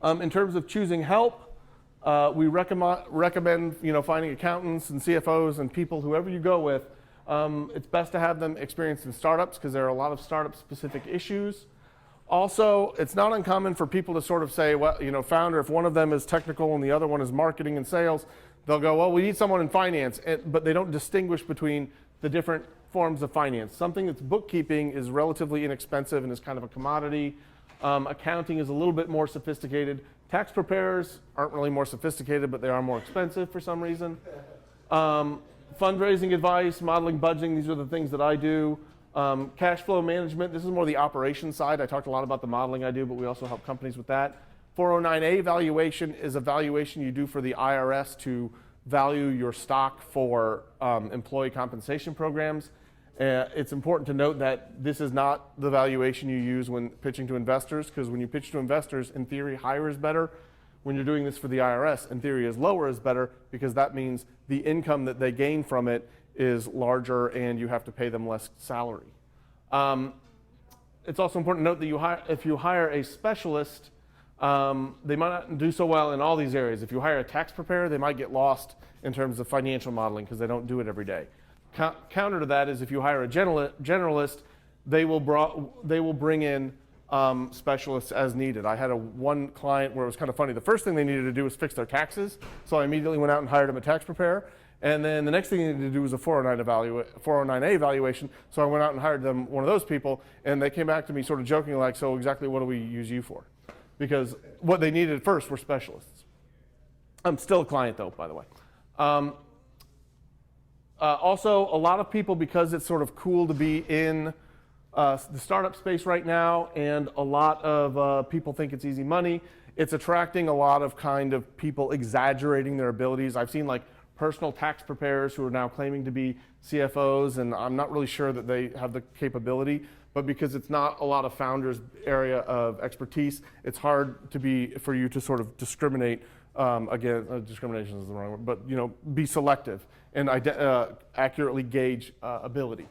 In terms of choosing help, we recommend finding accountants and CFOs and people, whoever you go with. It's best to have them experienced in startups because there are a lot of startup-specific issues. Also, it's not uncommon for people to sort of say, well, founder, if one of them is technical and the other one is marketing and sales, they'll go, well, we need someone in finance, but they don't distinguish between the different forms of finance. Something that's bookkeeping is relatively inexpensive and is kind of a commodity. Accounting is a little bit more sophisticated. Tax preparers aren't really more sophisticated, but they are more expensive for some reason. Fundraising advice, modeling, budgeting, these are the things that I do. Cash flow management, this is more the operations side. I talked a lot about the modeling I do, but we also help companies with that. 409A valuation is a valuation you do for the IRS to value your stock for employee compensation programs. It's important to note that this is not the valuation you use when pitching to investors, because when you pitch to investors, in theory, higher is better. When you're doing this for the IRS, in theory, is lower is better, because that means the income that they gain from it is larger and you have to pay them less salary. It's also important to note that if you hire a specialist, they might not do so well in all these areas. If you hire a tax preparer, they might get lost in terms of financial modeling because they don't do it every day. Counter to that is if you hire a generalist, they will bring in specialists as needed. I had one client where it was kind of funny. The first thing they needed to do was fix their taxes, so I immediately went out and hired them a tax preparer. And then the next thing they needed to do was a 409A evaluation, so I went out and hired them one of those people, and they came back to me sort of jokingly like, so exactly what do we use you for? Because what they needed first were specialists. I'm still a client though, by the way. Also, a lot of people, because it's sort of cool to be in the startup space right now, and a lot of people think it's easy money, it's attracting a lot of kind of people exaggerating their abilities. I've seen like personal tax preparers who are now claiming to be CFOs, and I'm not really sure that they have the capability, but because it's not a lot of founders' area of expertise, it's hard for you to sort of discriminate. Again, discrimination is the wrong word, but be selective and accurately gauge ability.